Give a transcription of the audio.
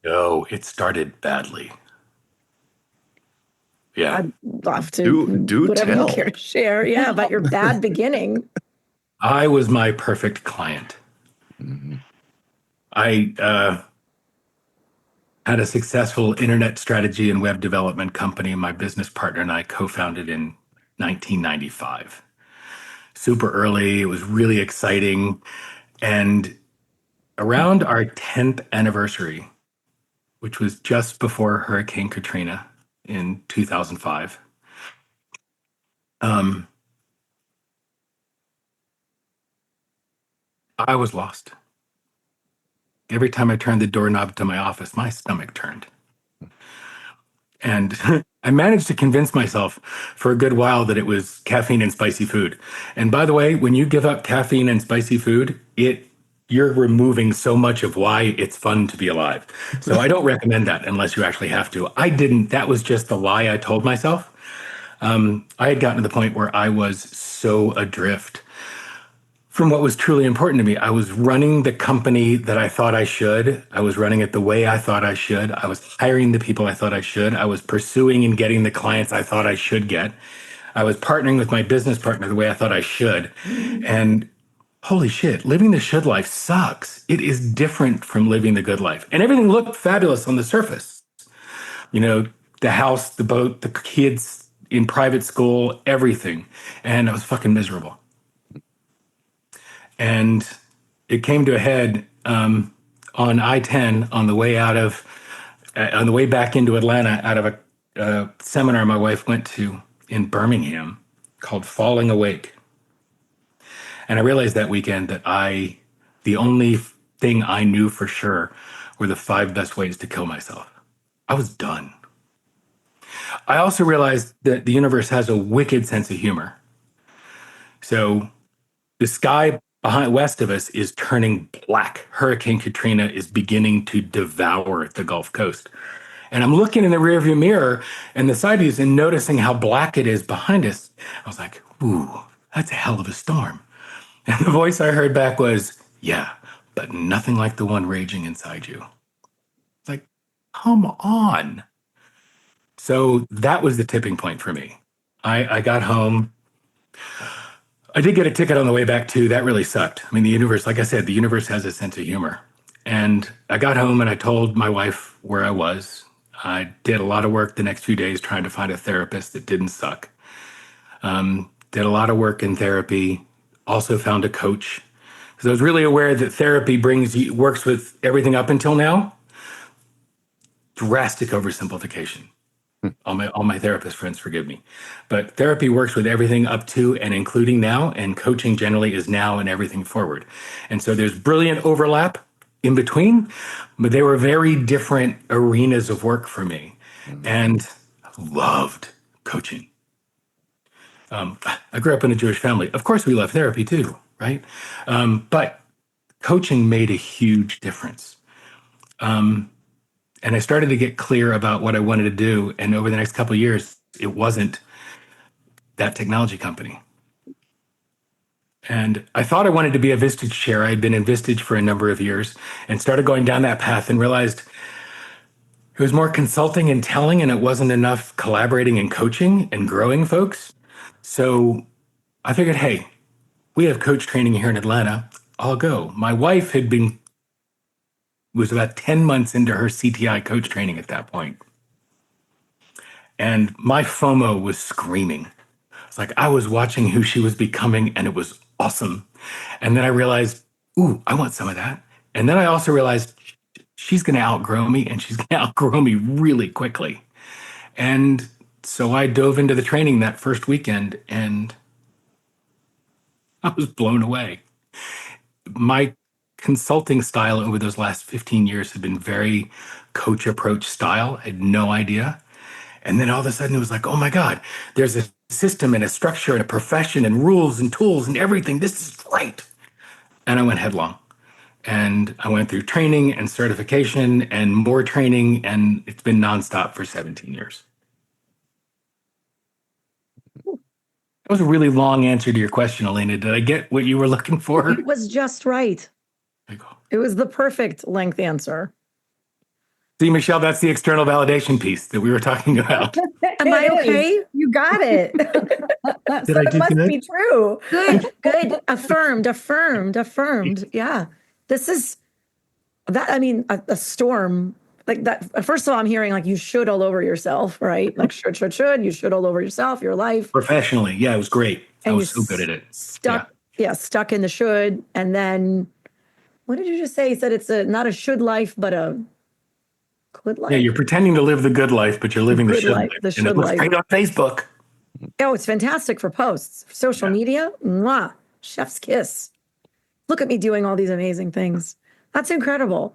No, it started badly. Yeah. I'd love to, Do whatever you tell. care to share. Yeah, about your bad beginning. I was my perfect client. Mhm. I had a successful internet strategy and web development company. My business partner and I co-founded in 1995. Super early. It was really exciting. And around our 10th anniversary, which was just before Hurricane Katrina in 2005, um, I was lost. Every time I turned the doorknob to my office, my stomach turned. And I managed to convince myself for a good while that it was caffeine and spicy food. And by the way, when you give up caffeine and spicy food, you're removing so much of why it's fun to be alive. So I don't recommend that unless you actually have to. I didn't. That was just the lie I told myself. I had gotten to the point where I was so adrift from what was truly important to me. I was running the company that I thought I should. I was running it the way I thought I should. I was hiring the people I thought I should. I was pursuing and getting the clients I thought I should get. I was partnering with my business partner the way I thought I should. And holy shit, living the should life sucks. It is different from living the good life. And everything looked fabulous on the surface. You know, the house, the boat, the kids in private school, everything. And I was fucking miserable. And it came to a head on I-10 on the way on the way back into Atlanta out of a seminar my wife went to in Birmingham called Falling Awake. And I realized that weekend that the only thing I knew for sure were the 5 best ways to kill myself. I was done. I also realized that the universe has a wicked sense of humor. So the sky behind west of us is turning black. Hurricane Katrina is beginning to devour the Gulf Coast. And I'm looking in the rearview mirror and the side views and noticing how black it is behind us. I was like, ooh, that's a hell of a storm. And the voice I heard back was, yeah, but nothing like the one raging inside you. It's like, come on. So that was the tipping point for me. I got home. I did get a ticket on the way back too. That really sucked. I mean, the universe, like I said, the universe has a sense of humor. And I got home and I told my wife where I was. I did a lot of work the next few days trying to find a therapist that didn't suck. Did a lot of work in therapy. Also found a coach because I was really aware that therapy works with everything up until now. Drastic oversimplification. All my therapist friends forgive me, but therapy works with everything up to and including now, and coaching generally is now and everything forward. And so there's brilliant overlap in between, but they were very different arenas of work for me, and I loved coaching. I grew up in a Jewish family. Of course, we love therapy too, right? But coaching made a huge difference. And I started to get clear about what I wanted to do. And over the next couple of years, it wasn't that technology company. And I thought I wanted to be a Vistage chair. I had been in Vistage for a number of years and started going down that path and realized it was more consulting and telling, and it wasn't enough collaborating and coaching and growing folks. So I figured, hey, we have coach training here in Atlanta. I'll go. My wife was about 10 months into her CTI coach training at that point. And my FOMO was screaming. It's like I was watching who she was becoming, and it was awesome. And then I realized, ooh, I want some of that. And then I also realized she's going to outgrow me, and she's going to outgrow me really quickly. And so I dove into the training that first weekend, and I was blown away. My consulting style over those last 15 years had been very coach approach style. I had no idea. And then all of a sudden it was like, oh my God, there's a system and a structure and a profession and rules and tools and everything. This is great. And I went headlong. And I went through training and certification and more training, and it's been nonstop for 17 years. That was a really long answer to your question, Elena. Did I get what you were looking for? It was just right. There you go. It was the perfect length answer. See, Michelle, that's the external validation piece that we were talking about. Am I It is. okay? You got it. So Did I it do must good? be true. Good. Affirmed. Yeah. This is that. I mean, a storm like that. First of all, I'm hearing like you should all over yourself, right? Like should. You should all over yourself, your life. Professionally, yeah, it was great. I And was so good at it. Stuck. Yeah, stuck in the should. And then what did you just say? You said it's not a should life, but a good life. Yeah, you're pretending to live the good life, but you're living the Good should life, life. the And it should looks life. great on Facebook. Oh, it's fantastic for posts. Social media, mwah, chef's kiss. Look at me doing all these amazing things. That's incredible.